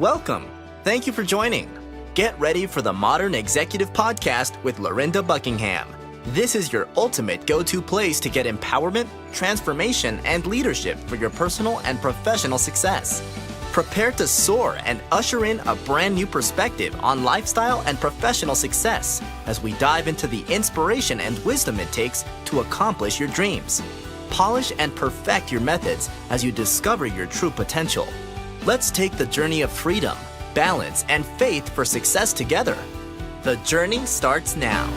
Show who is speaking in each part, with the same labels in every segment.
Speaker 1: Welcome. Thank you for joining. Get ready for the Modern Executive Podcast with Lorinda Buckingham. This is your ultimate go-to place to get empowerment, transformation, and leadership for your personal and professional success. Prepare to soar and usher in a brand new perspective on lifestyle and professional success as we dive into the inspiration and wisdom it takes to accomplish your dreams. Polish and perfect your methods as you discover your true potential. Let's take the journey of freedom, balance, and faith for success together. The journey starts now.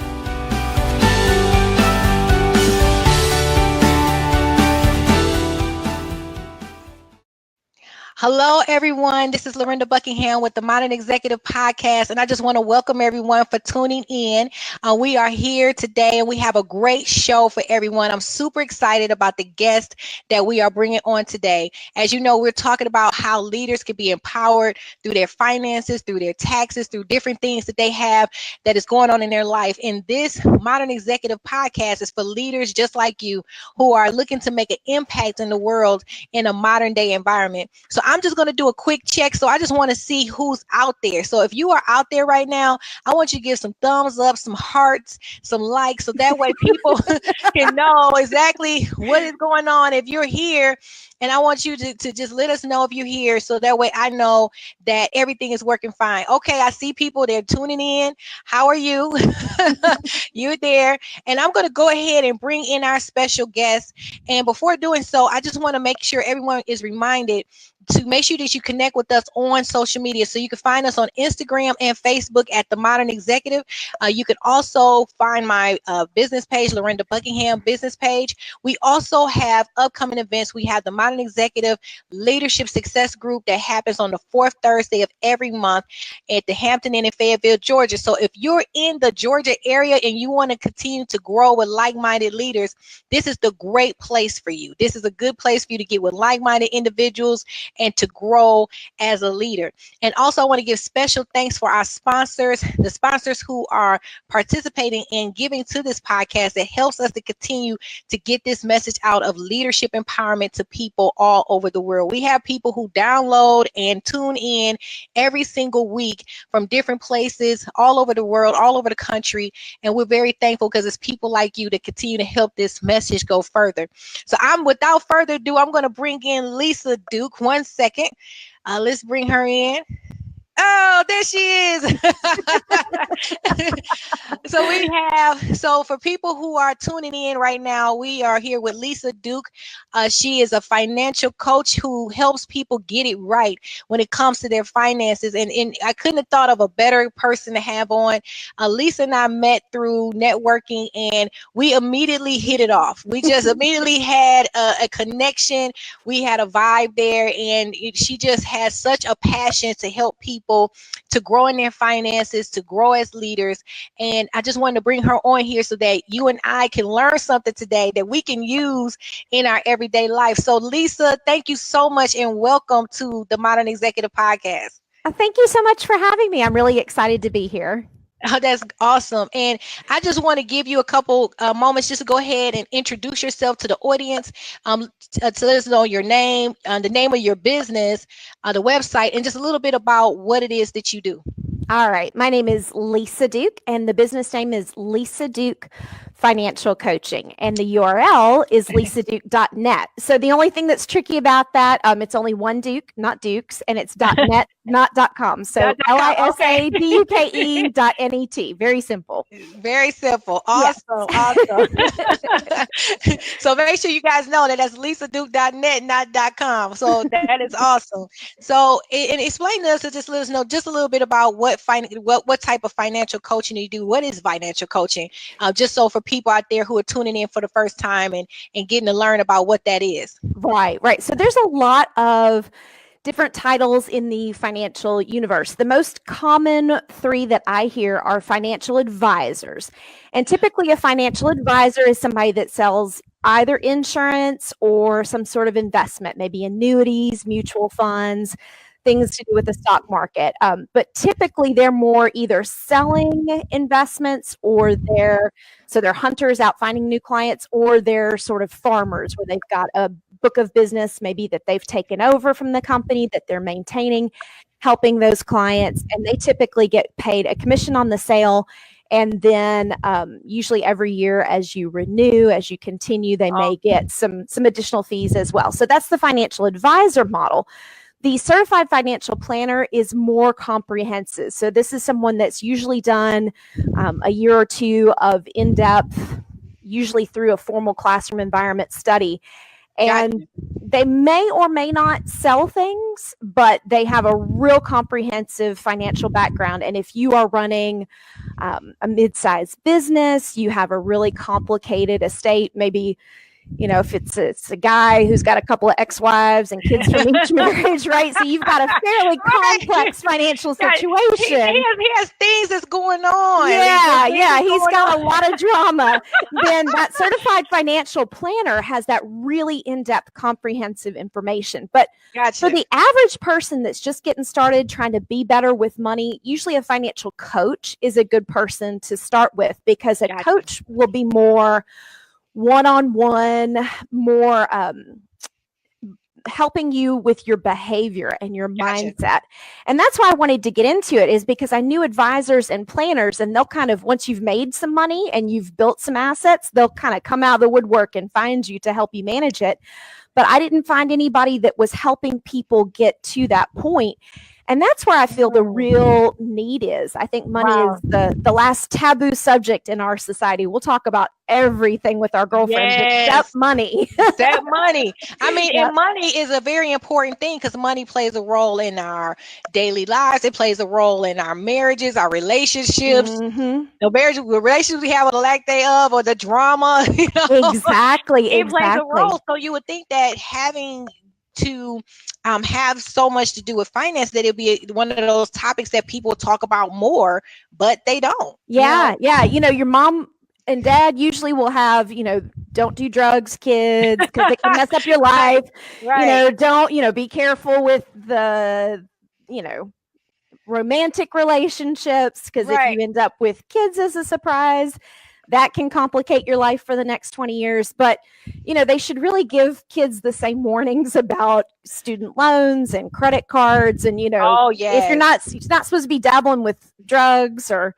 Speaker 2: Hello, everyone. This is Lorinda Buckingham with the Modern Executive Podcast, and I just want to welcome everyone for tuning in. We are here today, and we have a great show for everyone. I'm super excited about the guest that we are bringing on today. As you know, we're talking about how leaders can be empowered through their finances, through their taxes, through different things that they have that is going on in their life. And this Modern Executive Podcast is for leaders just like you who are looking to make an impact in the world in a modern day environment. So I'm just going to do a quick check. So I just want to see who's out there. So if you are out there right now, I want you to give some thumbs up, some hearts, some likes, so that way people can know exactly what is going on if you're here. And I want you to just let us know if you're here, so that way I know that everything is working fine. Okay, I see people, they're tuning in. How are you? You're there. And I'm going to go ahead and bring in our special guest. And before doing so, I just want to make sure everyone is reminded to make sure that you connect with us on social media. So you can find us on Instagram and Facebook at The Modern Executive. You can also find my business page, Lorinda Buckingham business page. We also have upcoming events. We have the Modern Executive Leadership Success Group that happens on the fourth Thursday of every month at the Hampton Inn in Fayetteville, Georgia. So if you're in the Georgia area and you want to continue to grow with like-minded leaders, this is the great place for you. This is a good place for you to get with like-minded individuals and to grow as a leader. And also, I want to give special thanks for our sponsors, the sponsors who are participating and giving to this podcast that helps us to continue to get this message out of leadership empowerment to people all over the world. We have people who download and tune in every single week from different places all over the world, all over the country. And we're very thankful because it's people like you that continue to help this message go further. So without further ado, I'm going to bring in Lisa Duke. One second. Let's bring her in. Oh, there she is. So for people who are tuning in right now, we are here with Lisa Duke. She is a financial coach who helps people get it right when it comes to their finances. And I couldn't have thought of a better person to have on. Lisa and I met through networking, and we immediately hit it off. We just immediately had a connection. We had a vibe there, and she just has such a passion to help people to grow in their finances, to grow as leaders. And I just wanted to bring her on here so that you and I can learn something today that we can use in our everyday life. So Lisa, thank you so much and welcome to the Modern Executive Podcast.
Speaker 3: Thank you so much for having me. I'm really excited to be here.
Speaker 2: Oh, that's awesome. And I just want to give you a couple moments just to go ahead and introduce yourself to the audience, to let us know your name, the name of your business, the website, and just a little bit about what it is that you do.
Speaker 3: All right. My name is Lisa Duke, and the business name is Lisa Duke Financial Coaching, and the URL is lisaduke.net. So the only thing that's tricky about that, it's only one Duke, not Dukes, and it's .net, not .com. So lisaduke.net. Very simple.
Speaker 2: Very simple. Awesome. Yes. Awesome. So make sure you guys know that that's lisaduke.net, not .com. So that is awesome. So and explain to us, and just let us know just a little bit about what type of financial coaching you do. What is financial coaching? Just so for people out there who are tuning in for the first time and getting to learn about what that is.
Speaker 3: Right. So there's a lot of different titles in the financial universe. The most common three that I hear are financial advisors. And typically a financial advisor is somebody that sells either insurance or some sort of investment, maybe annuities, mutual funds, things to do with the stock market. But typically they're more either selling investments or they're hunters out finding new clients, or they're sort of farmers where they've got a book of business maybe that they've taken over from the company that they're maintaining. helping those clients, and they typically get paid a commission on the sale. And then usually every year as you renew, as you continue, they may get some additional fees as well. So that's the financial advisor model. The certified financial planner is more comprehensive. So this is someone that's usually done a year or two of in-depth, usually through a formal classroom environment study. And they may or may not sell things, but they have a real comprehensive financial background. And if you are running a mid-sized business, you have a really complicated estate, maybe, you know, if it's a guy who's got a couple of ex-wives and kids from each marriage, right? So you've got a fairly complex financial situation.
Speaker 2: He has things that's going on.
Speaker 3: Yeah, he's got a lot of drama. Then that certified financial planner has that really in-depth, comprehensive information. But for the average person that's just getting started, trying to be better with money, usually a financial coach is a good person to start with, because a coach will be more one-on-one, more helping you with your behavior and your mindset. And that's why I wanted to get into it, is because I knew advisors and planners, and they'll kind of, once you've made some money and you've built some assets, they'll kind of come out of the woodwork and find you to help you manage it. But I didn't find anybody that was helping people get to that point. And that's where I feel the real need is. I think money is the last taboo subject in our society. We'll talk about everything with our girlfriends except money.
Speaker 2: Except money. I mean, and money is a very important thing, because money plays a role in our daily lives. It plays a role in our marriages, our relationships, the relationships we have, or the lack thereof, or the drama. You know?
Speaker 3: Exactly.
Speaker 2: It plays a role. So you would think that having to have so much to do with finance, that it'd be one of those topics that people talk about more, but they don't.
Speaker 3: Yeah. You know, your mom and dad usually will have, you know, don't do drugs, kids, because it can mess up your life. You know, don't, you know, be careful with the, you know, romantic relationships, because if you end up with kids as a surprise, that can complicate your life for the next 20 years. But, you know, they should really give kids the same warnings about student loans and credit cards. And, you know, if you're not supposed to be dabbling with drugs or,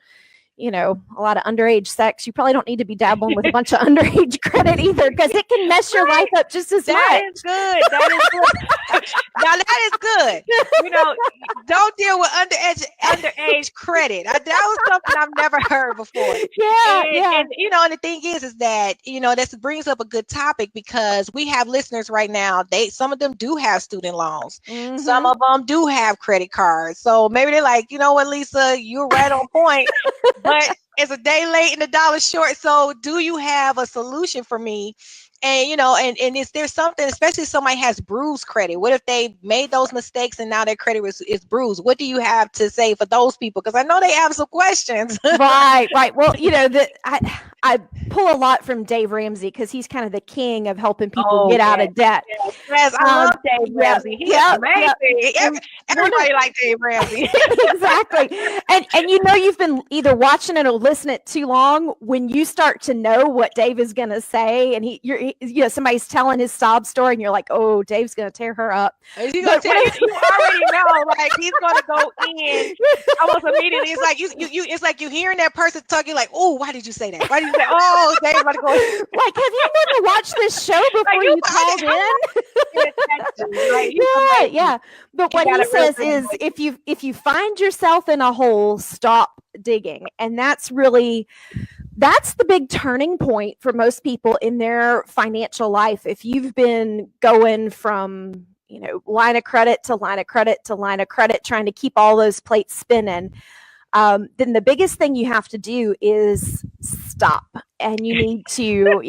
Speaker 3: you know, a lot of underage sex, you probably don't need to be dabbling with a bunch of underage credit either, because it can mess your life up just as much.
Speaker 2: That is good. Now that is good. You know, don't deal with underage credit. That was something I've never heard before. And you know, and the thing is that, you know, this brings up a good topic, because we have listeners right now. Some of them do have student loans. Some of them do have credit cards. So maybe they're like, you know what, Lisa, you're right on point. But it's a day late and a dollar short. So do you have a solution for me? And, you know, and is there something, especially if somebody has bruised credit? What if they made those mistakes and now their credit is bruised? What do you have to say for those people? Because I know they have some questions.
Speaker 3: Right. Well, you know, I pull a lot from Dave Ramsey, because he's kind of the king of helping people get out of debt.
Speaker 2: Yes, I love Dave Ramsey. He's amazing. Everybody likes Dave Ramsey.
Speaker 3: Exactly. And you know, you've been either watching it or listening it too long when you start to know what Dave is going to say, and you know, somebody's telling his sob story, and you're like, oh, Dave's going to tear her up.
Speaker 2: He's going to tell you. You already know, like, he's going to go in almost immediately. It's like it's like you hearing that person talk. You're like, oh, why did you say that? Why did you say? Oh, Dave's about to go.
Speaker 3: Like, have you never watched this show before you called in? Yeah. But what he says is, if you find yourself in a hole, stop digging, and that's the big turning point for most people in their financial life. If you've been going from, you know, line of credit to line of credit to line of credit, trying to keep all those plates spinning, then the biggest thing you have to do is stop. And you need to,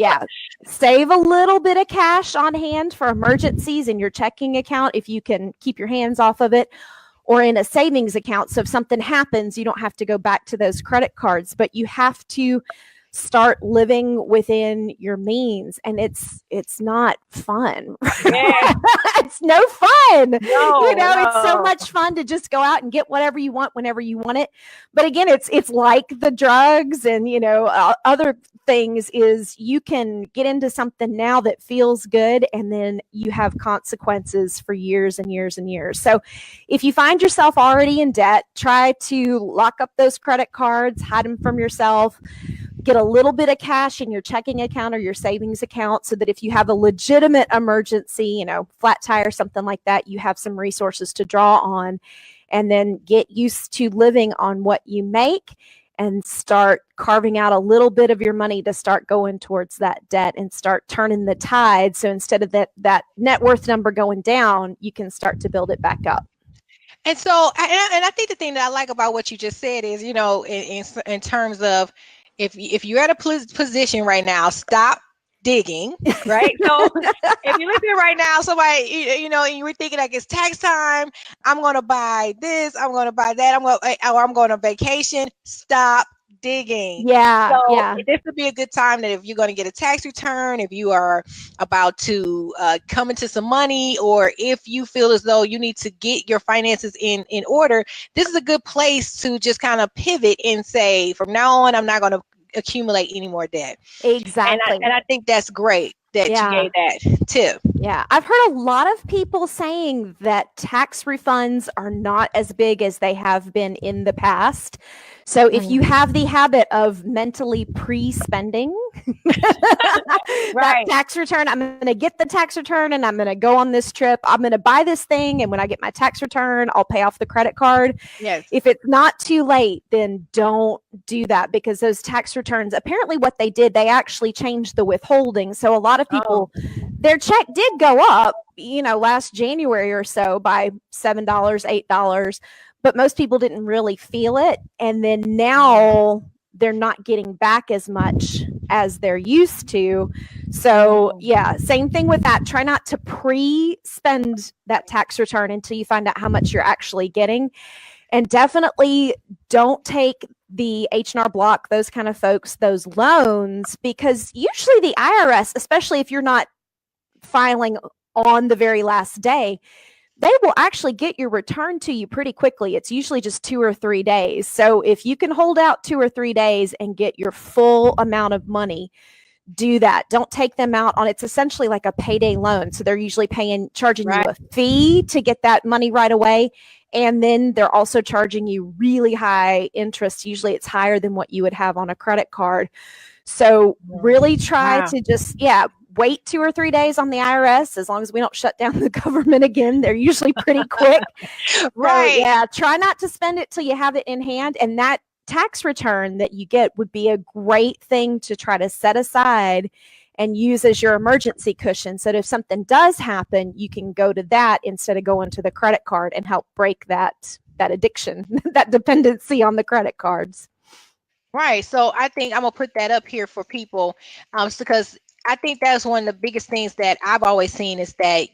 Speaker 3: save a little bit of cash on hand for emergencies in your checking account, if you can keep your hands off of it, or in a savings account. So if something happens, you don't have to go back to those credit cards, but you have to start living within your means, and it's not fun.
Speaker 2: Yeah.
Speaker 3: It's no fun.
Speaker 2: No,
Speaker 3: It's so much fun to just go out and get whatever you want whenever you want it. But again, it's like the drugs and other things, is you can get into something now that feels good, and then you have consequences for years and years and years. So if you find yourself already in debt, try to lock up those credit cards, hide them from yourself, get a little bit of cash in your checking account or your savings account, so that if you have a legitimate emergency, flat tire, something like that, you have some resources to draw on. And then get used to living on what you make, and start carving out a little bit of your money to start going towards that debt and start turning the tide. So instead of that net worth number going down, you can start to build it back up.
Speaker 2: And so, and I think the thing that I like about what you just said is, in terms of, if you're at a position right now, stop digging, right? So if you're listening right now, somebody, and you were thinking like, it's tax time, I'm going to buy this, I'm going to buy that, I'm going on vacation, stop digging.
Speaker 3: Yeah.
Speaker 2: This would be a good time that if you're going to get a tax return, if you are about to come into some money, or if you feel as though you need to get your finances in order, this is a good place to just kind of pivot and say, from now on, I'm not going to accumulate any more debt.
Speaker 3: Exactly.
Speaker 2: And I think that's great that you gave that tip.
Speaker 3: Yeah. I've heard a lot of people saying that tax refunds are not as big as they have been in the past. So if you have the habit of mentally pre-spending that tax return, I'm going to get the tax return and I'm going to go on this trip. I'm going to buy this thing. And when I get my tax return, I'll pay off the credit card.
Speaker 2: Yes.
Speaker 3: If it's not too late, then don't do that, because those tax returns, apparently what they did, they actually changed the withholding. So a lot of people, their check did go up, last January or so by $7, $8. But most people didn't really feel it. And then now they're not getting back as much as they're used to. So same thing with that. Try not to pre-spend that tax return until you find out how much you're actually getting. And definitely don't take the H&R Block, those kind of folks, those loans, because usually the IRS, especially if you're not filing on the very last day, they will actually get your return to you pretty quickly. It's usually just 2 or 3 days. So if you can hold out 2 or 3 days and get your full amount of money, do that. Don't take them out on, it's essentially like a payday loan. So they're usually charging you a fee to get that money right away. And then they're also charging you really high interest. Usually it's higher than what you would have on a credit card. So really try to just, wait 2 or 3 days on the IRS, as long as we don't shut down the government again. They're usually pretty quick.
Speaker 2: Right.
Speaker 3: So, try not to spend it till you have it in hand. And that tax return that you get would be a great thing to try to set aside and use as your emergency cushion. So that if something does happen, you can go to that instead of going to the credit card and help break that addiction, that dependency on the credit cards.
Speaker 2: Right. So I think I'm going to put that up here for people, because I think that's one of the biggest things that I've always seen is that,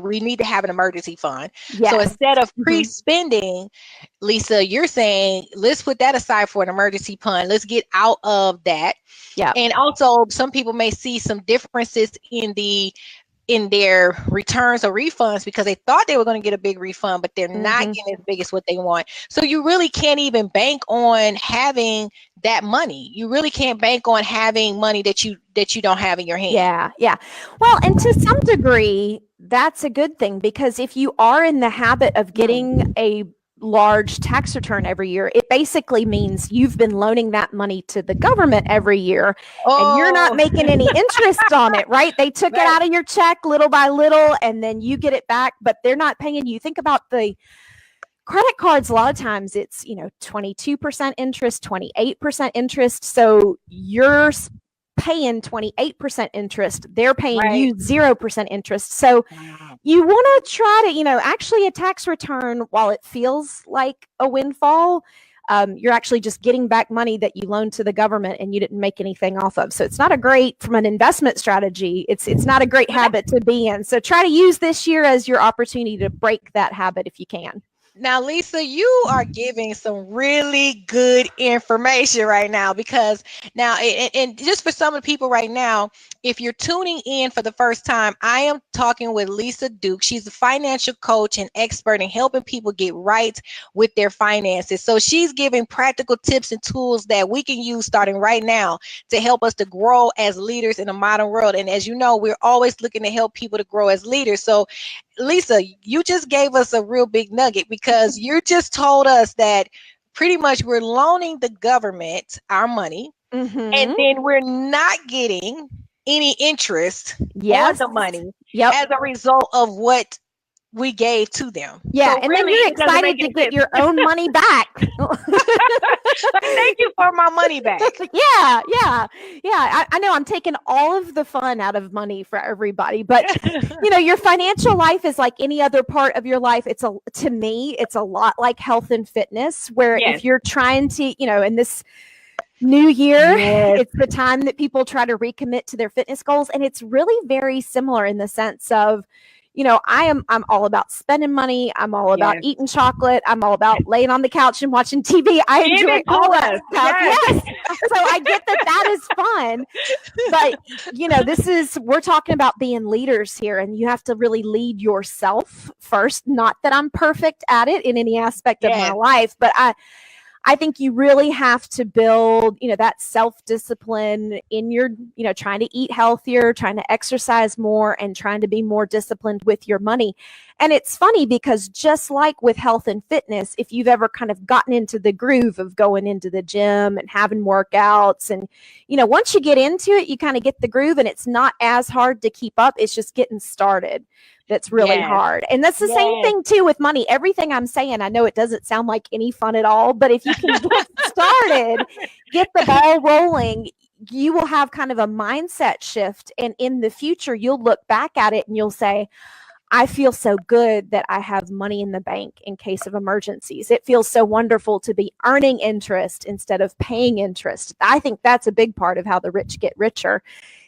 Speaker 2: we need to have an emergency fund. Yes. So instead of pre-spending, Lisa, you're saying, let's put that aside for an emergency fund. Let's get out of that. Yeah. And also some people may see some differences in their returns or refunds because they thought they were going to get a big refund, but they're not getting as big as what they want. So you really can't even bank on having that money. You really can't bank on having money that you don't have in your hand.
Speaker 3: Yeah. Well, and to some degree, that's a good thing, because if you are in the habit of getting a large tax return every year, it basically means you've been loaning that money to the government every year and you're not making any interest on it, right? They took it out of your check little by little and then you get it back, but they're not paying you. Think about the credit cards. A lot of times it's, 22% interest, 28% interest. So you're paying 28% interest. They're paying you 0% interest. So you want to try to, actually a tax return, while it feels like a windfall, you're actually just getting back money that you loaned to the government and you didn't make anything off of. So it's not a great, from an investment strategy, it's not a great habit to be in. So try to use this year as your opportunity to break that habit if you can.
Speaker 2: Now, Lisa, you are giving some really good information right now because now, and just for some of the people right now, if you're tuning in for the first time, I am talking with Lisa Duke. She's a financial coach and expert in helping people get right with their finances. So she's giving practical tips and tools that we can use starting right now to help us to grow as leaders in the modern world. And as you know, we're always looking to help people to grow as leaders. So Lisa, you just gave us a real big nugget because you just told us that pretty much we're loaning the government our money and then we're not getting any interest on the money as a result of what we gave to them.
Speaker 3: Yeah,
Speaker 2: so
Speaker 3: and
Speaker 2: really,
Speaker 3: then you're excited to get your own money back.
Speaker 2: Thank you for my money back.
Speaker 3: Yeah. I know I'm taking all of the fun out of money for everybody, but your financial life is like any other part of your life. To me, it's a lot like health and fitness, where if you're trying to, in this new year, it's the time that people try to recommit to their fitness goals. And it's really very similar in the sense of, I'm all about spending money. I'm all about eating chocolate. I'm all about laying on the couch and watching TV. I enjoy all that stuff. Yes. So I get that is fun. But, we're talking about being leaders here, and you have to really lead yourself first. Not that I'm perfect at it in any aspect of my life, but I think you really have to build, that self-discipline in your, trying to eat healthier, trying to exercise more, and trying to be more disciplined with your money. And it's funny because just like with health and fitness, if you've ever kind of gotten into the groove of going into the gym and having workouts, and, once you get into it, you kind of get the groove, and it's not as hard to keep up. It's just getting started that's really hard. And that's the same thing too with money. Everything I'm saying, I know it doesn't sound like any fun at all, but if you can get started, get the ball rolling, you will have kind of a mindset shift. And in the future, you'll look back at it and you'll say, I feel so good that I have money in the bank in case of emergencies. It feels so wonderful to be earning interest instead of paying interest. I think that's a big part of how the rich get richer,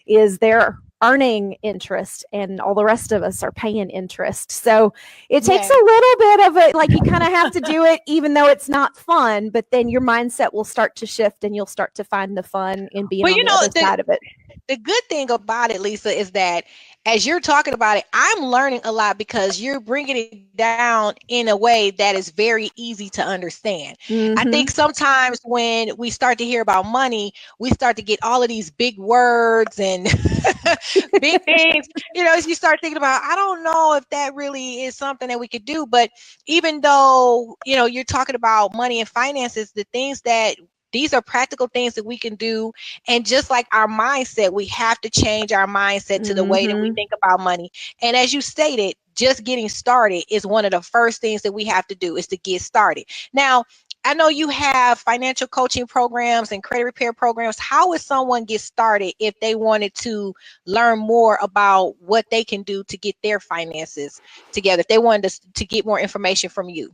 Speaker 3: is they're earning interest and all the rest of us are paying interest. So it takes a little bit of it, like you kind of have to do it even though it's not fun, but then your mindset will start to shift and you'll start to find the fun in being on the other side of it.
Speaker 2: The good thing about it, Lisa, is that as you're talking about it, I'm learning a lot because you're bringing it down in a way that is very easy to understand. I think sometimes when we start to hear about money, we start to get all of these big words and big things, as you start thinking about, I don't know if that really is something that we could do. But even though, you're talking about money and finances, these are practical things that we can do. And just like our mindset, we have to change our mindset to the way that we think about money. And as you stated, just getting started is one of the first things that we have to do, is to get started. Now, I know you have financial coaching programs and credit repair programs. How would someone get started if they wanted to learn more about what they can do to get their finances together, if they wanted to get more information from you?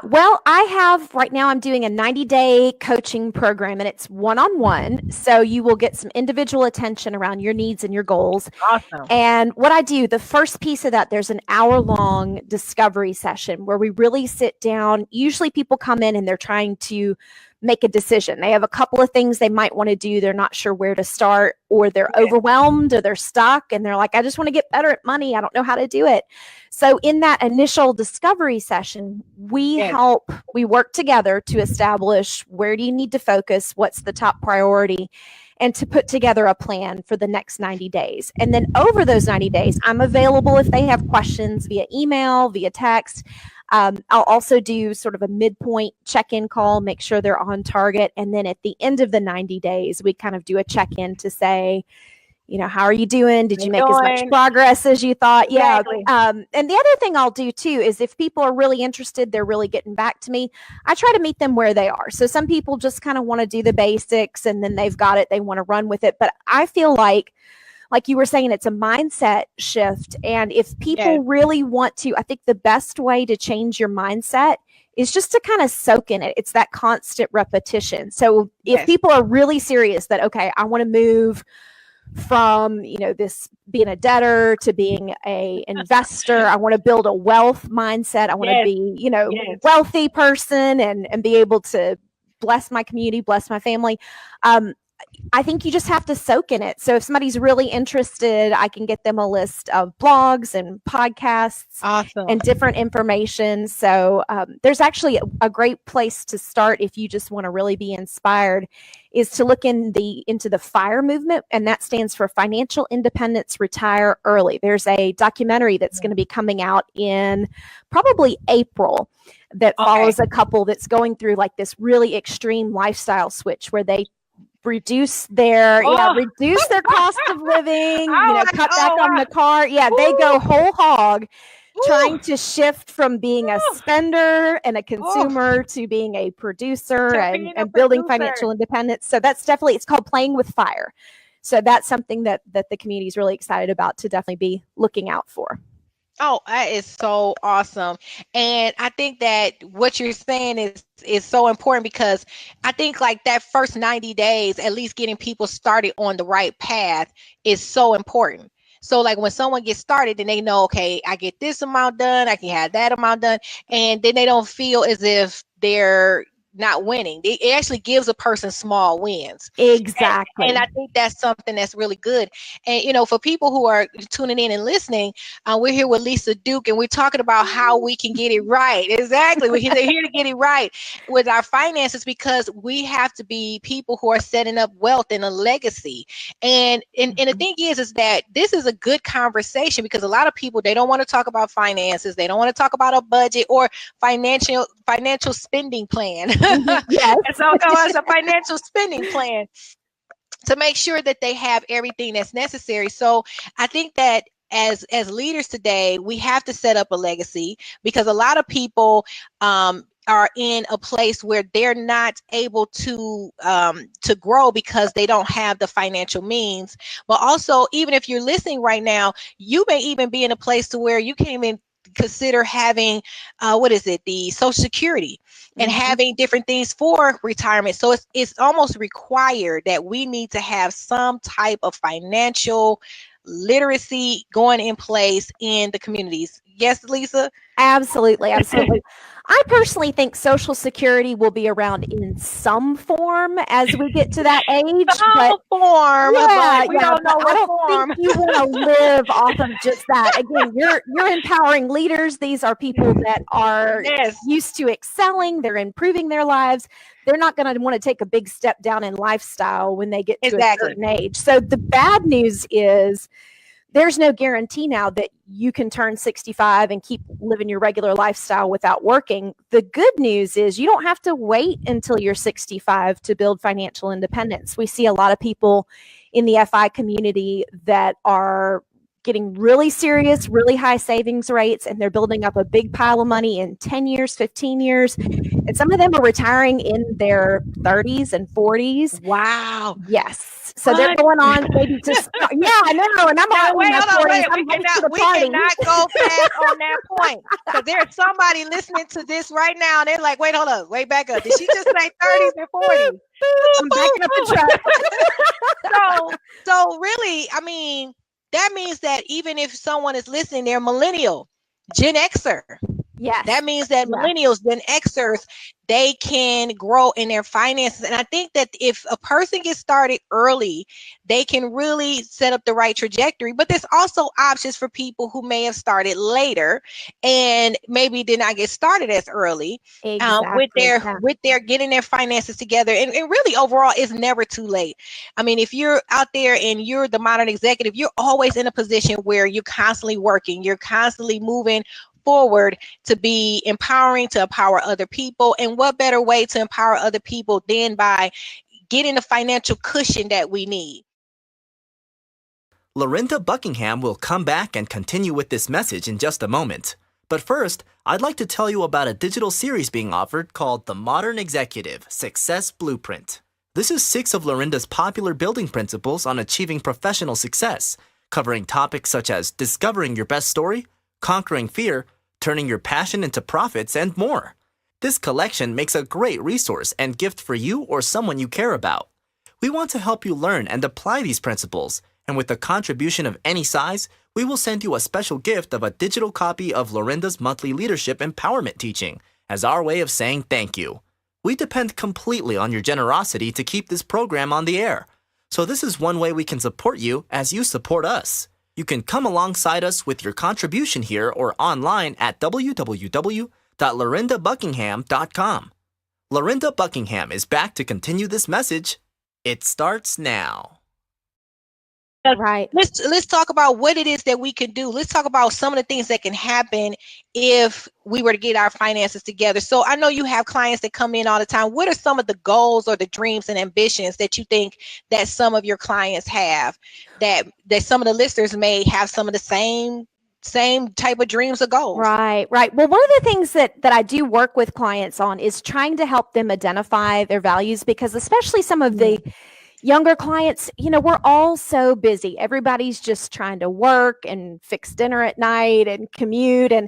Speaker 3: Well, right now I'm doing a 90-day coaching program, and it's one-on-one. So you will get some individual attention around your needs and your goals.
Speaker 2: Awesome.
Speaker 3: And what I do, the first piece of that, there's an hour-long discovery session where we really sit down. Usually people come in and they're trying to make a decision. They have a couple of things they might want to do. They're not sure where to start, or they're overwhelmed, or they're stuck, and they're like, I just want to get better at money. I don't know how to do it. So in that initial discovery session, we work together to establish, where do you need to focus? What's the top priority? And to put together a plan for the next 90 days. And then over those 90 days, I'm available if they have questions via email, via text. I'll also do sort of a midpoint check-in call, make sure they're on target. And then at the end of the 90 days, we kind of do a check-in to say, how are you doing? Did you make as much progress as you thought?
Speaker 2: Exactly.
Speaker 3: Yeah. And the other thing I'll do too is, if people are really interested, they're really getting back to me, I try to meet them where they are. So some people just kind of want to do the basics and then they've got it, they want to run with it. But I feel like you were saying, it's a mindset shift. And if people really want to, I think the best way to change your mindset is just to kind of soak in it. It's that constant repetition. So if people are really serious that, okay, I want to move from, this being a debtor to being a investor. I want to build a wealth mindset. I want to be, wealthy person and be able to bless my community, bless my family. I think you just have to soak in it. So if somebody's really interested, I can get them a list of blogs and podcasts and different information. So there's actually a great place to start if you just want to really be inspired, is to look into the FIRE movement, and that stands for Financial Independence, Retire Early. There's a documentary that's going to be coming out in probably April that follows a couple that's going through like this really extreme lifestyle switch where they reduce their cost of living, cut back on the car. Yeah, they go whole hog trying to shift from being a spender and a consumer to being a producer and building financial independence. So that's definitely, it's called Playing with Fire. So that's something that the community is really excited about to definitely be looking out for.
Speaker 2: Oh, that is so awesome. And I think that what you're saying is so important, because I think like that first 90 days, at least getting people started on the right path is so important. So like when someone gets started, then they know, okay, I get this amount done, I can have that amount done. And then they don't feel as if they're not winning. It actually gives a person small wins.
Speaker 3: Exactly.
Speaker 2: And I think that's something that's really good. And, for people who are tuning in and listening, we're here with Lisa Duke, and we're talking about how we can get it right. Exactly. We're here to get it right with our finances, because we have to be people who are setting up wealth and a legacy. And the thing is that this is a good conversation, because a lot of people, they don't want to talk about finances. They don't want to talk about a budget or financial spending plan.
Speaker 3: Yes.
Speaker 2: And so it's a financial spending plan to make sure that they have everything that's necessary. So I think that as leaders today, we have to set up a legacy, because a lot of people are in a place where they're not able to grow because they don't have the financial means. But also, even if you're listening right now, you may even be in a place to where you can't even consider having the Social Security and having different things for retirement. So it's almost required that we need to have some type of financial literacy going in place in the communities. Yes, Lisa?
Speaker 3: Absolutely. I personally think Social Security will be around in some form as we get to that age. We don't know what form. I don't think you want to live off of just that. Again, you're empowering leaders. These are people that are used to excelling. They're improving their lives. They're not going to want to take a big step down in lifestyle when they get to a certain age. So the bad news is there's no guarantee now that you can turn 65 and keep living your regular lifestyle without working. The good news is you don't have to wait until you're 65 to build financial independence. We see a lot of people in the FI community that are getting really serious, really high savings rates, and they're building up a big pile of money in 10 years, 15 years. And some of them are retiring in their 30s and 40s.
Speaker 2: Wow.
Speaker 3: Yes. So they're going on maybe to start. Yeah, I know. And I'm already in my 40s.
Speaker 2: We cannot go fast on that point, because there's somebody listening to this right now, and they're like, wait, hold up, wait, back up. Did she just say 30s and 40s?
Speaker 3: I'm backing up the truck.
Speaker 2: So really, I mean, that means that even if someone is listening, they're millennial, Gen Xer.
Speaker 3: Yes.
Speaker 2: That means that millennials, Gen Xers, they can grow in their finances. And I think that if a person gets started early, they can really set up the right trajectory. But there's also options for people who may have started later and maybe did not get started as early with their getting their finances together. And really, overall, it's never too late. I mean, if you're out there and you're the modern executive, you're always in a position where you're constantly working, you're constantly moving forward to be empowering, to empower other people. And what better way to empower other people than by getting the financial cushion that we need?
Speaker 1: Lorinda Buckingham will come back and continue with this message in just a moment. But first, I'd like to tell you about a digital series being offered called The Modern Executive Success Blueprint. This is 6 of Lorinda's popular building principles on achieving professional success, covering topics such as discovering your best story, conquering fear, turning your passion into profits, and more. This collection makes a great resource and gift for you or someone you care about. We want to help you learn and apply these principles, And with a contribution of any size, we will send you a special gift of a digital copy of Lorinda's monthly leadership empowerment teaching as our way of saying thank you. We depend completely on your generosity to keep this program on the air. So this is one way we can support you as you support us. You can come alongside us with your contribution here or online at www.lorindabuckingham.com. Lorinda Buckingham is back to continue this message. It starts now.
Speaker 3: Right.
Speaker 2: Let's talk about what it is that we can do. Let's talk about some of the things that can happen if we were to get our finances together. So I know you have clients that come in all the time. What are some of the goals or the dreams and ambitions that you think that some of your clients have, that some of the listeners may have some of the same type of dreams or goals?
Speaker 3: Right. Well, one of the things that I do work with clients on is trying to help them identify their values, because especially some of the younger clients, we're all so busy. Everybody's just trying to work and fix dinner at night and commute. And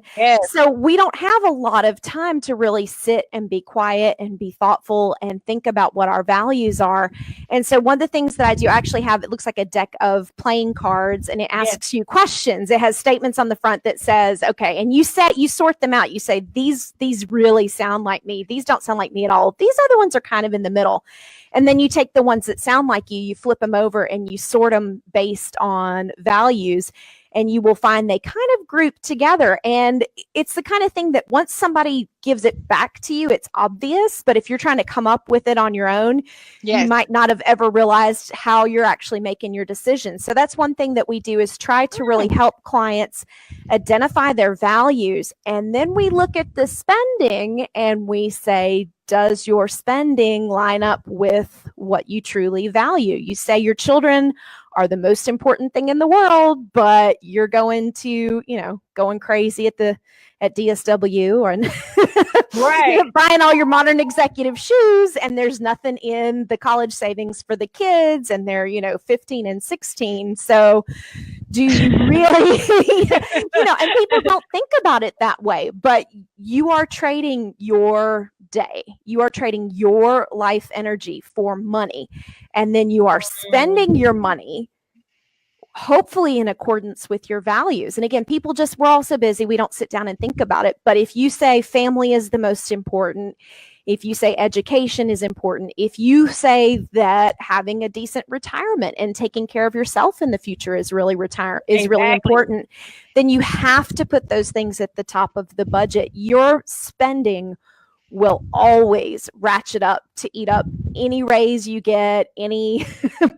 Speaker 3: so we don't have a lot of time to really sit and be quiet and be thoughtful and think about what our values are. And so one of the things that I do actually have, it looks like a deck of playing cards, and it asks you questions. It has statements on the front that says, okay, and you sort them out. You say, these really sound like me. These don't sound like me at all. These other ones are kind of in the middle. And then you take the ones that sound like you flip them over and you sort them based on values, and you will find they kind of group together. And it's the kind of thing that once somebody gives it back to you, it's obvious. But if you're trying to come up with it on your own, you might not have ever realized how you're actually making your decisions. So that's one thing that we do, is try to really help clients identify their values. And then we look at the spending and we say, does your spending line up with what you truly value? You say your children are the most important thing in the world, but you're going crazy at DSW or buying all your modern executive shoes, and there's nothing in the college savings for the kids, and they're 15 and 16. So do you really and people don't think about it that way, but you are trading your day, you are trading your life energy for money, and then you are spending your money hopefully in accordance with your values. And again, we're all so busy, we don't sit down and think about it. But if you say family is the most important, if you say education is important, if you say that having a decent retirement and taking care of yourself in the future is really important, then you have to put those things at the top of the budget. Your spending will always ratchet up to eat up any raise you get, any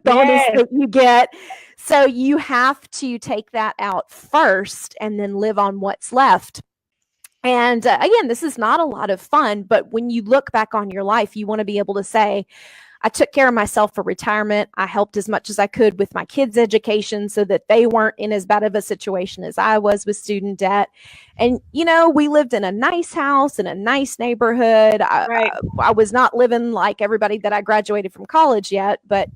Speaker 3: bonus that you get. So you have to take that out first and then live on what's left. And again, this is not a lot of fun, but when you look back on your life, you want to be able to say, I took care of myself for retirement. I helped as much as I could with my kids' education so that they weren't in as bad of a situation as I was with student debt. And, we lived in a nice house in a nice neighborhood. I was not living like everybody that I graduated from college yet, but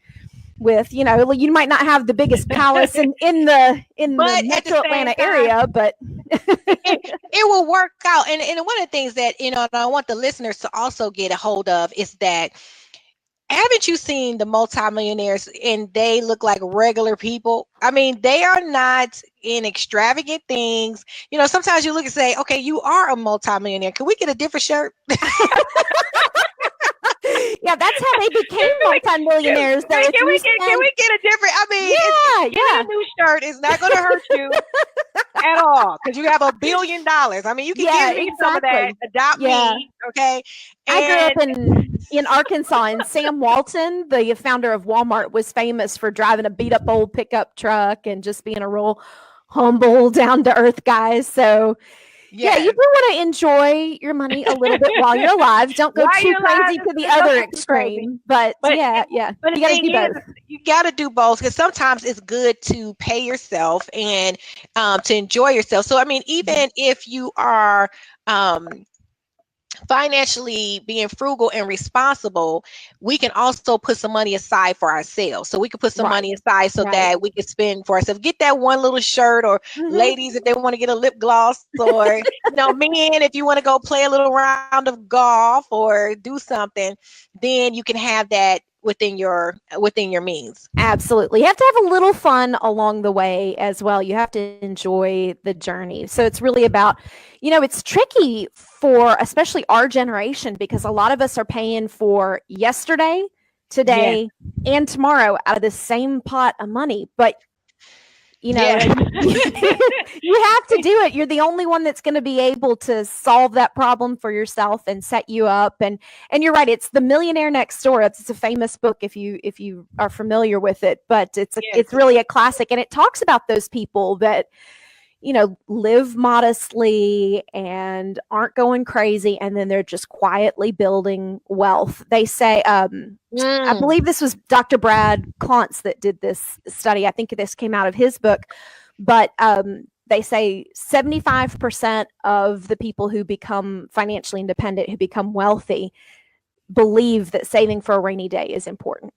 Speaker 3: with, you might not have the biggest palace in the metro Atlanta area, but
Speaker 2: it will work out. And one of the things that, I want the listeners to also get a hold of is that, haven't you seen the multimillionaires, and they look like regular people? I mean, they are not in extravagant things. Sometimes you look and say, okay, you are a multimillionaire. Can we get a different shirt?
Speaker 3: Yeah, that's how they became multimillionaires.
Speaker 2: Can we get a different? I mean, a new shirt is not going to hurt you at all, because you have $1 billion. I mean, you can give me some of that. Adopt me, okay?
Speaker 3: I grew up in Arkansas, and Sam Walton, the founder of Walmart, was famous for driving a beat up old pickup truck and just being a real humble, down to earth guy. So yeah, you do want to enjoy your money a little bit while you're alive. Don't go too crazy to the other extreme. But yeah.
Speaker 2: But
Speaker 3: you got to do both.
Speaker 2: You got to do both, because sometimes it's good to pay yourself and to enjoy yourself. So, I mean, even if you are financially being frugal and responsible, we can also put some money aside for ourselves. So we can put some money aside so that we can spend for ourselves. Get that one little shirt, or ladies, if they want to get a lip gloss, or men, if you want to go play a little round of golf or do something, then you can have that within your means.
Speaker 3: Absolutely. You have to have a little fun along the way as well. You have to enjoy the journey. So it's really about, it's tricky for especially our generation because a lot of us are paying for yesterday, today, and tomorrow out of the same pot of money. But you have to do it. You're the only one that's going to be able to solve that problem for yourself and set you up. And you're right. It's The Millionaire Next Door. It's a famous book if you are familiar with it, but it's really a classic. And it talks about those people that, live modestly and aren't going crazy. And then they're just quietly building wealth. They say, I believe this was Dr. Brad Klontz that did this study. I think this came out of his book, but they say 75% of the people who become financially independent, who become wealthy, believe that saving for a rainy day is important.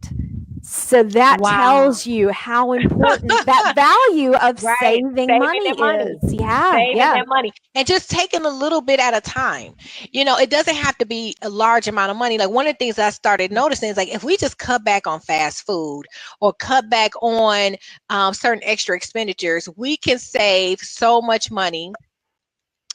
Speaker 3: So that tells you how important that value of saving money is.
Speaker 2: Saving that money and just taking a little bit at a time. It doesn't have to be a large amount of money. Like one of the things I started noticing is like if we just cut back on fast food or cut back on certain extra expenditures, we can save so much money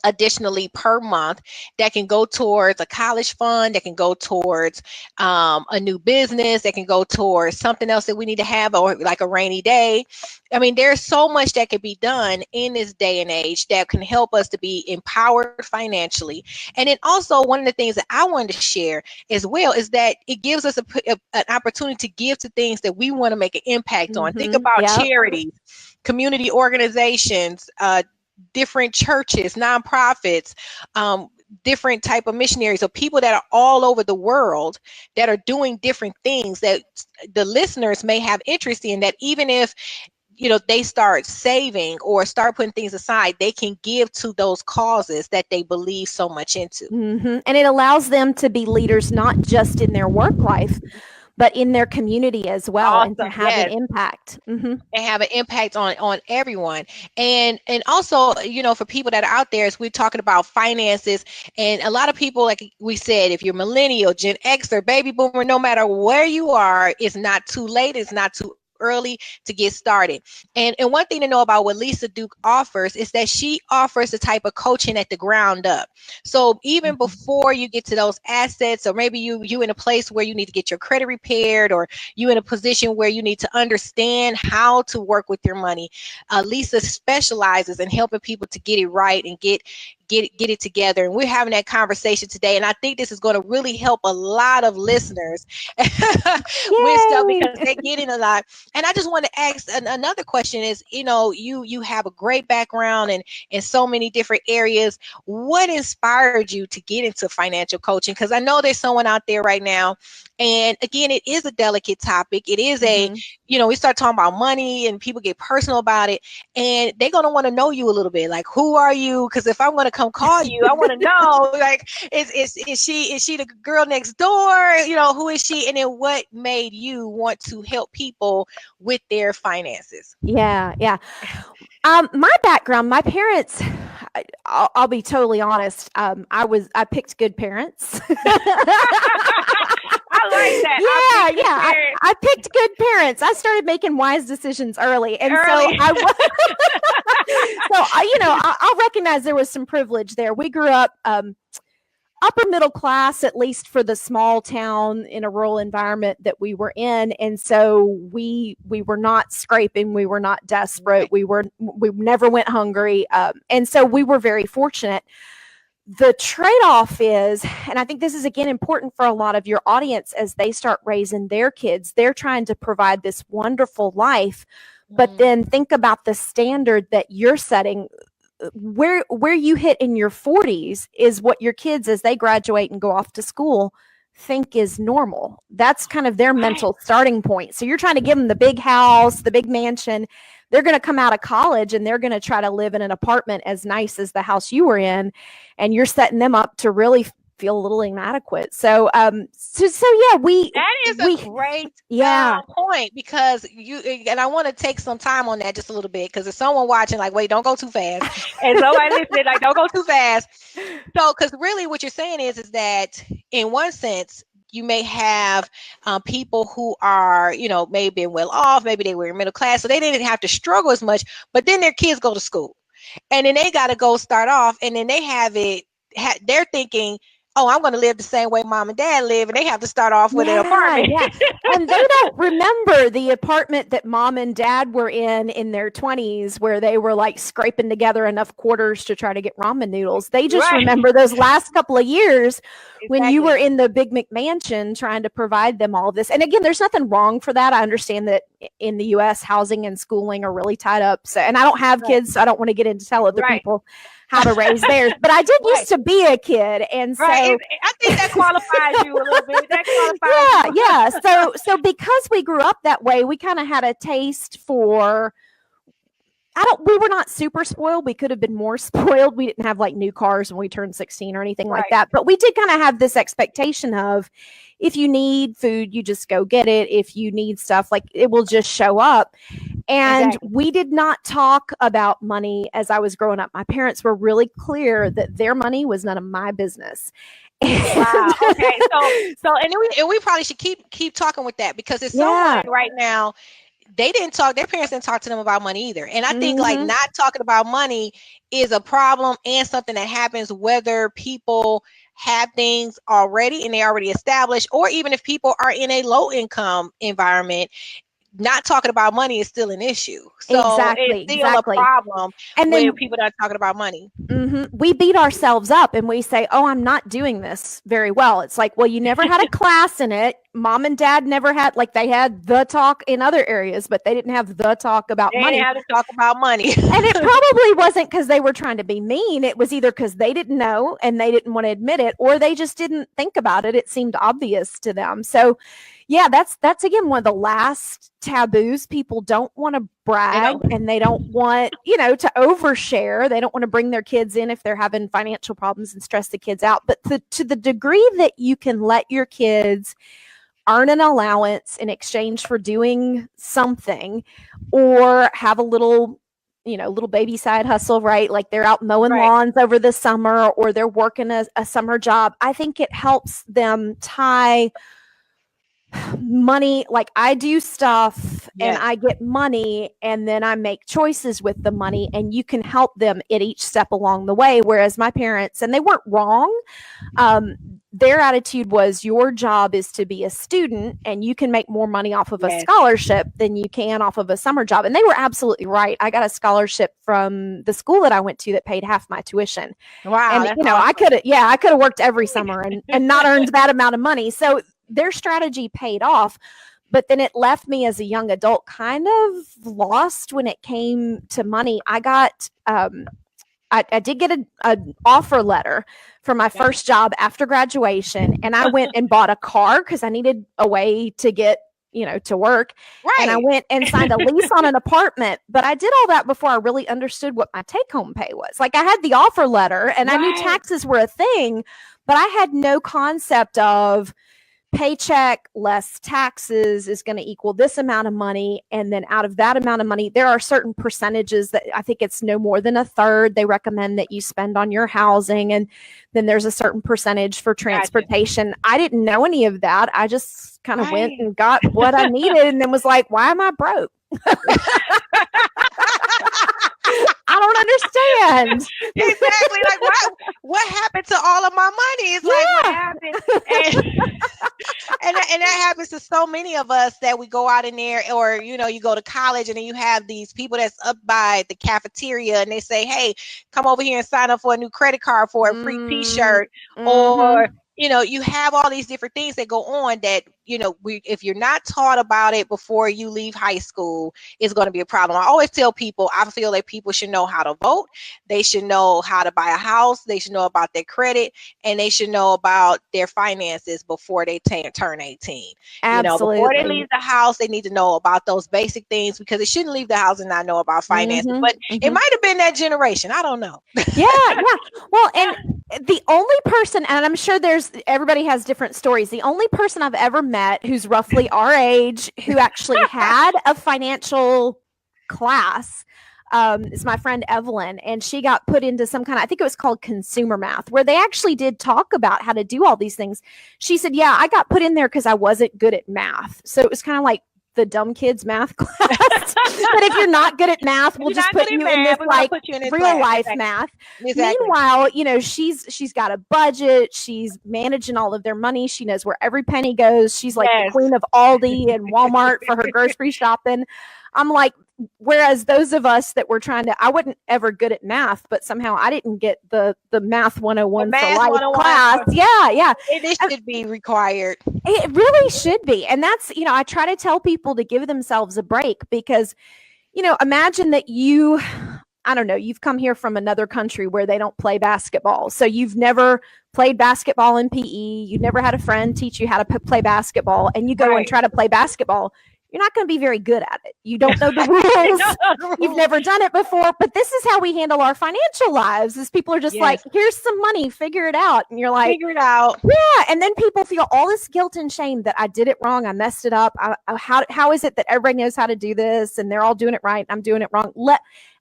Speaker 2: additionally per month that can go towards a college fund, that can go towards a new business, that can go towards something else that we need to have, or like a rainy day. I mean, there's so much that can be done in this day and age that can help us to be empowered financially. And then also one of the things that I wanted to share as well is that it gives us an opportunity to give to things that we want to make an impact on. Think about charities, community organizations, different churches, nonprofits, different type of missionaries, or people that are all over the world that are doing different things that the listeners may have interest in, that even if they start saving or start putting things aside, they can give to those causes that they believe so much into.
Speaker 3: And it allows them to be leaders, not just in their work life, but in their community as well, and to have an impact.
Speaker 2: And have an impact on everyone. And also, for people that are out there, as we're talking about finances, and a lot of people, like we said, if you're millennial, Gen X, or baby boomer, no matter where you are, it's not too late. It's not too early to get started. And one thing to know about what Lisa Duke offers is that she offers a type of coaching at the ground up. So even before you get to those assets, or maybe you in a place where you need to get your credit repaired, or you in a position where you need to understand how to work with your money, Lisa specializes in helping people to get it right and get it together. And we're having that conversation today. And I think this is going to really help a lot of listeners with stuff, because they're getting a lot. And I just want to ask another question is, you have a great background in so many different areas. What inspired you to get into financial coaching? Because I know there's someone out there right now. And again, it is a delicate topic. It is we start talking about money and people get personal about it, and they're going to want to know you a little bit. Like, who are you? Because if I'm going to come call you, I want to know, like, is she the girl next door? Who is she? And then what made you want to help people with their finances?
Speaker 3: Yeah. My background, my parents, I'll be totally honest. I picked good parents.
Speaker 2: I like that.
Speaker 3: I picked good parents. I started making wise decisions early. And so I'll recognize there was some privilege there. We grew up upper middle class, at least for the small town in a rural environment that we were in. And so we were not scraping. We were not desperate. We never went hungry. And so we were very fortunate. The trade-off is, and I think this is, again, important for a lot of your audience as they start raising their kids, they're trying to provide this wonderful life, but then think about the standard that you're setting. Where you hit in your 40s is what your kids, as they graduate and go off to school, think is normal. That's kind of their mental starting point. So you're trying to give them the big house, the big mansion. They're going to come out of college and they're going to try to live in an apartment as nice as the house you were in. And you're setting them up to really feel a little inadequate. So yeah, that
Speaker 2: is a great point, because and I want to take some time on that just a little bit, because there's someone watching like, wait, don't go too fast. And somebody listening like, don't go too fast. So, because really what you're saying is that in one sense, you may have people who are, maybe well off, maybe they were in middle class, so they didn't have to struggle as much, but then their kids go to school and then they got to go start off, and then they they're thinking, oh, I'm going to live the same way mom and dad live, and they have to start off with an apartment.
Speaker 3: Yeah. And they don't remember the apartment that mom and dad were in their 20s, where they were like scraping together enough quarters to try to get ramen noodles. They just remember those last couple of years when you were in the big McMansion trying to provide them all of this. And again, there's nothing wrong for that. I understand that in the US, housing and schooling are really tied up. So, and I don't have kids, so I don't want to get into tell other people how to raise theirs, but I did used to be a kid, and so
Speaker 2: I think that qualifies you a little bit. That
Speaker 3: qualifies So because we grew up that way, we kind of had a taste for. We were not super spoiled. We could have been more spoiled. We didn't have like new cars when we turned 16 or anything like that. But we did kind of have this expectation of, if you need food, you just go get it. If you need stuff, like it will just show up. And we did not talk about money as I was growing up. My parents were really clear that their money was none of my business.
Speaker 2: Wow. Okay. And we probably should keep talking with that, because it's someone right now. Their parents didn't talk to them about money either. And I think like not talking about money is a problem, and something that happens whether people have things already and they already established, or even if people are in a low income environment. Not talking about money is still an issue. So it's still a problem when people are talking about money.
Speaker 3: We beat ourselves up and we say, oh, I'm not doing this very well. It's like, well, you never had a class in it. Mom and dad never had, like, they had the talk in other areas, but they didn't have the talk about money.
Speaker 2: They had to talk about money.
Speaker 3: And it probably wasn't because they were trying to be mean. It was either because they didn't know and they didn't want to admit it, or they just didn't think about it. It seemed obvious to them. So yeah, that's again one of the last taboos. People don't want to brag, and they don't want, to overshare. They don't want to bring their kids in if they're having financial problems and stress the kids out. But to the degree that you can let your kids earn an allowance in exchange for doing something, or have a little baby side hustle, right? Like they're out mowing lawns over the summer, or they're working a summer job. I think it helps them tie money, like I do stuff and I get money, and then I make choices with the money, and you can help them at each step along the way. Whereas my parents, and they weren't wrong, their attitude was, your job is to be a student, and you can make more money off of a scholarship than you can off of a summer job. And they were absolutely right. I got a scholarship from the school that I went to that paid half my tuition.
Speaker 2: Wow.
Speaker 3: And awesome. I could have worked every summer and not earned that amount of money. So their strategy paid off, but then it left me as a young adult kind of lost when it came to money. I got, I did get an offer letter for my first job after graduation, and I went and bought a car because I needed a way to get, to work. Right. And I went and signed a lease on an apartment, but I did all that before I really understood what my take-home pay was. Like I had the offer letter and I knew taxes were a thing, but I had no concept of paycheck less taxes is going to equal this amount of money. And then out of that amount of money, there are certain percentages that I think it's no more than a third they recommend that you spend on your housing. And then there's a certain percentage for transportation. Gotcha. I didn't know any of that. I just kind of went and got what I needed, and then was like, why am I broke? I don't understand.
Speaker 2: Exactly. Like, what happened to all of my money? It's like, what happened? And that happens to so many of us, that we go out in there, or, you go to college, and then you have these people that's up by the cafeteria, and they say, hey, come over here and sign up for a new credit card for a free t-shirt. Or, you have all these different things that go on that, if you're not taught about it before you leave high school, it's going to be a problem. I always tell people, I feel that people should know how to vote. They should know how to buy a house. They should know about their credit, and they should know about their finances before they turn 18.
Speaker 3: Absolutely.
Speaker 2: Before they leave the house, they need to know about those basic things, because they shouldn't leave the house and not know about finances. But it might have been that generation. I don't know.
Speaker 3: Yeah. Well, and the only person, and I'm sure everybody has different stories. The only person I've ever met who's roughly our age, who actually had a financial class, is my friend Evelyn, and she got put into some kind of, I think it was called consumer math, where they actually did talk about how to do all these things. She said, yeah, I got put in there because I wasn't good at math. So it was kind of like the dumb kids math class. But if you're not good at math, we'll just put you in this like real life math. Exactly. Meanwhile, you know, she's got a budget. She's managing all of their money. She knows where every penny goes. She's like the queen of Aldi and Walmart for her grocery shopping. I'm like, whereas those of us that were trying to, I wasn't ever good at math, but somehow I didn't get the math 101 for life class. Yeah.
Speaker 2: It should be required.
Speaker 3: It really should be. And that's, you know, I try to tell people to give themselves a break because, you know, imagine that I don't know, you've come here from another country where they don't play basketball. So you've never played basketball in PE. You've never had a friend teach you how to play basketball, and you go and try to play basketball. You're not going to be very good at it. You don't know the rules. You've never done it before. But this is how we handle our financial lives. Is people are just like, here's some money, figure it out. And you're like,
Speaker 2: figure it out.
Speaker 3: Yeah. And then people feel all this guilt and shame that I did it wrong. I messed it up. How is it that everybody knows how to do this and they're all doing it right? I'm doing it wrong.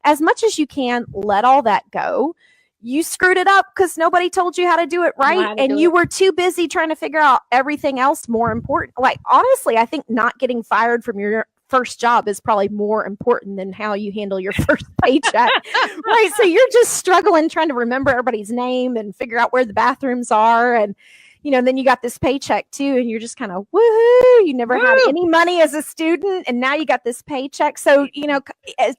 Speaker 3: As much as you can, let all that go. You screwed it up because nobody told you how to do it right. And you were too busy trying to figure out everything else more important. Like, honestly, I think not getting fired from your first job is probably more important than how you handle your first paycheck. Right. So you're just struggling trying to remember everybody's name and figure out where the bathrooms are. And, you know, then you got this paycheck too. And you're just kind of, woohoo, you never had any money as a student. And now you got this paycheck. So, you know,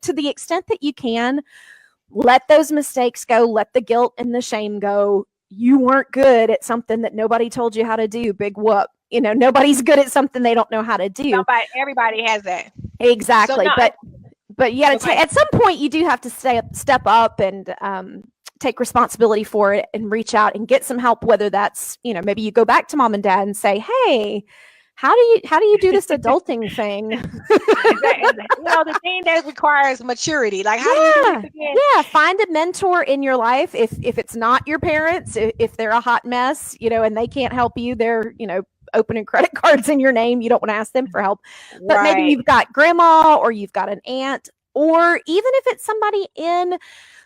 Speaker 3: to the extent that you can, let those mistakes go. Let the guilt and the shame go. You weren't good at something that nobody told you how to do. Big whoop. You know, nobody's good at something they don't know how to do.
Speaker 2: Everybody has that.
Speaker 3: Exactly. So but you got to at some point you do have to step up and take responsibility for it and reach out and get some help. Whether that's, you know, maybe you go back to mom and dad and say, hey, how do you do this adulting thing?
Speaker 2: You know, the thing that requires maturity. Like, how do you do this again?
Speaker 3: Yeah, find a mentor in your life. If it's not your parents, if they're a hot mess, you know, and they can't help you, they're, you know, opening credit cards in your name. You don't want to ask them for help. But maybe you've got grandma or you've got an aunt, or even if it's somebody in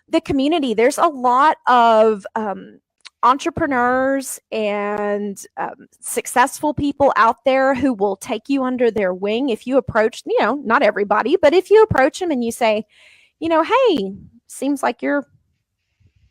Speaker 3: the community, there's a lot of entrepreneurs and successful people out there who will take you under their wing if you approach, you know, not everybody, but if you approach them and you say, you know, hey, seems like you're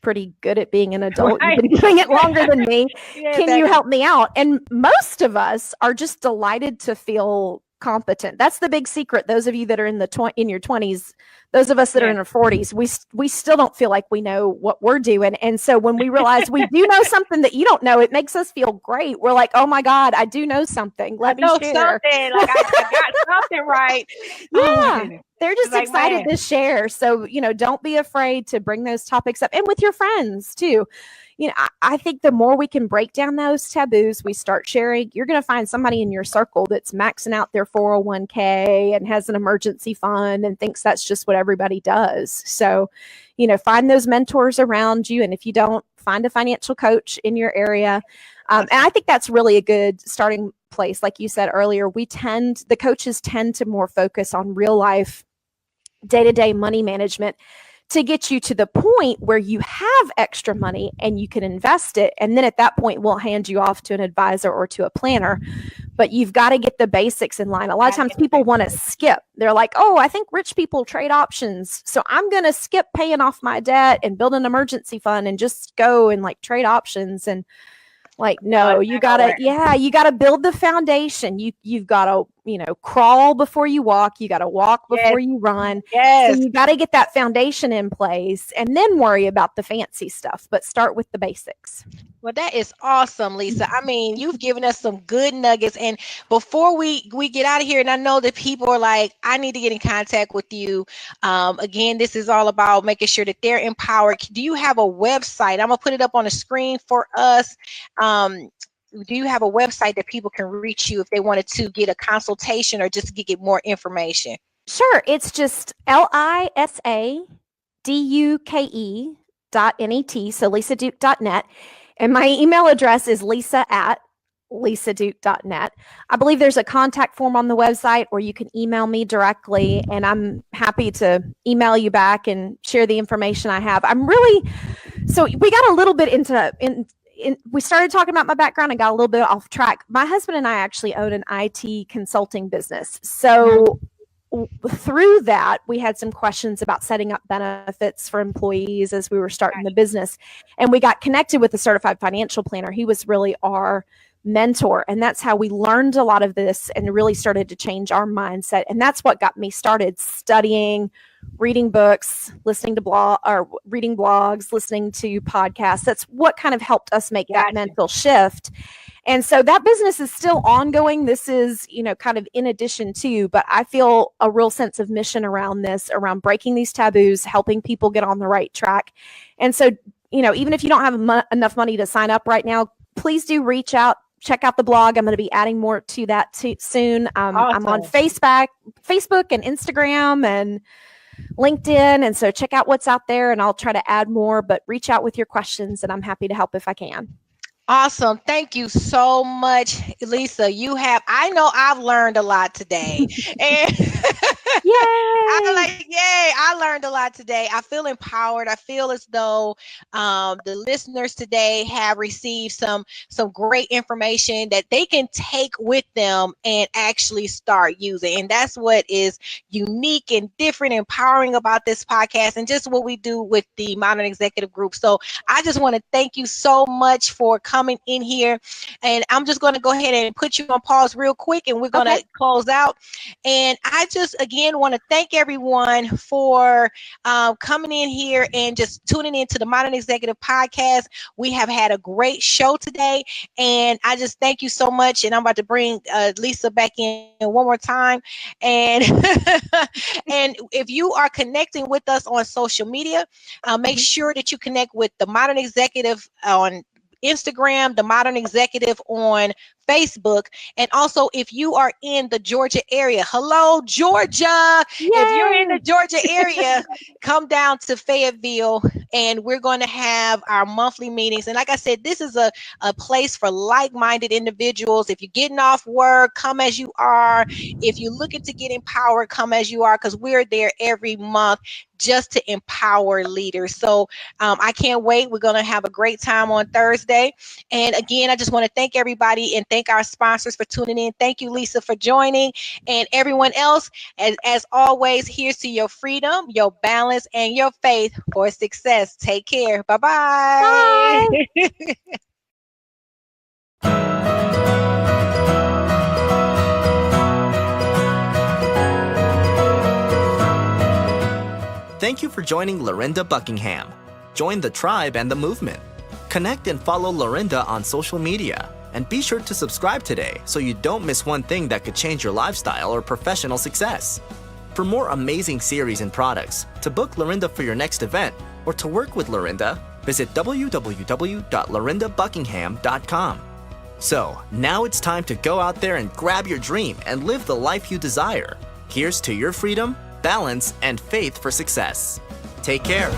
Speaker 3: pretty good at being an adult. You've been doing it longer than me. Can you help me out? And most of us are just delighted to feel competent. That's the big secret. Those of you that are in your 20s, those of us that are in our 40s, we still don't feel like we know what we're doing. And so when we realize we do know something that you don't know, it makes us feel great. We're like, oh my God, I do know something. Let me share.
Speaker 2: Something. Like I got something right.
Speaker 3: Yeah. They're just excited to share. So, you know, don't be afraid to bring those topics up, and with your friends too. You know, I think the more we can break down those taboos, we start sharing, you're going to find somebody in your circle that's maxing out their 401k and has an emergency fund and thinks that's just what everybody does. So, you know, find those mentors around you. And if you don't, find a financial coach in your area. And I think that's really a good starting place. Like you said earlier, the coaches tend to more focus on real life, day-to-day money management to get you to the point where you have extra money and you can invest it. And then at that point, we'll hand you off to an advisor or to a planner. But you've got to get the basics in line. A lot of times people want to skip. They're like, oh, I think rich people trade options, so I'm going to skip paying off my debt and build an emergency fund and just go and like trade options. And like, no, you gotta build the foundation. You've got to, you know, crawl before you walk. You got to walk before you run.
Speaker 2: Yes.
Speaker 3: So you got to get that foundation in place and then worry about the fancy stuff, but start with the basics.
Speaker 2: Well, that is awesome, Lisa. I mean, you've given us some good nuggets. And before we get out of here, and I know that people are like, I need to get in contact with you. Again, this is all about making sure that they're empowered. Do you have a website? I'm going to put it up on the screen for us. Do you have a website that people can reach you if they wanted to get a consultation or just to get more information?
Speaker 3: Sure. It's just lisaduke.net. So lisaduke.net. And my email address is lisa at lisaduke.net. I believe there's a contact form on the website, or you can email me directly, and I'm happy to email you back and share the information I have. So we got a little bit we started talking about my background and got a little bit off track. My husband and I actually own an IT consulting business. So through that, we had some questions about setting up benefits for employees as we were starting the business. And we got connected with a certified financial planner. He was really our mentor. And that's how we learned a lot of this and really started to change our mindset. And that's what got me started studying, reading books, reading blogs, listening to podcasts. That's what kind of helped us make that mental shift. And so that business is still ongoing. This is, kind of in addition to, but I feel a real sense of mission around this, around breaking these taboos, helping people get on the right track. And so, even if you don't have enough money to sign up right now, please do reach out. Check out the blog. I'm going to be adding more to that soon.
Speaker 2: Awesome.
Speaker 3: I'm on Facebook and Instagram and LinkedIn. And so check out what's out there, and I'll try to add more, but reach out with your questions, and I'm happy to help if I can.
Speaker 2: Awesome. Thank you so much, Lisa. I know I've learned a lot today. And I learned a lot today. I feel empowered. I feel as though the listeners today have received some great information that they can take with them and actually start using. And that's what is unique and different, empowering about this podcast and just what we do with the Modern Executive Group. So I just want to thank you so much for coming in here, and I'm just going to go ahead and put you on pause real quick, and we're going to close out. And I just again want to thank everyone for coming in here and just tuning into the Modern Executive Podcast. We have had a great show today, and I just thank you so much. And I'm about to bring Lisa back in one more time. And and if you are connecting with us on social media, make sure that you connect with the Modern Executive on Instagram, the Modern Executive on Facebook. And also, if you are in the Georgia area, hello, Georgia. Yay! If you're in the Georgia area, come down to Fayetteville, and we're going to have our monthly meetings. And like I said, this is a place for like-minded individuals. If you're getting off work, come as you are. If you're looking to get empowered, come as you are, because we're there every month just to empower leaders. So I can't wait. We're going to have a great time on Thursday. And again, I just want to thank everybody and thank our sponsors for tuning in. Thank you, Lisa, for joining. And everyone else, as always, here's to your freedom, your balance, and your faith for success. Take care. Bye-bye. Bye.
Speaker 1: Thank you for joining Lorinda Buckingham. Join the tribe and the movement. Connect and follow Lorinda on social media. And be sure to subscribe today so you don't miss one thing that could change your lifestyle or professional success. For more amazing series and products, to book Lorinda for your next event, or to work with Lorinda, visit www.lorindabuckingham.com. So, now it's time to go out there and grab your dream and live the life you desire. Here's to your freedom, balance, and faith for success. Take care.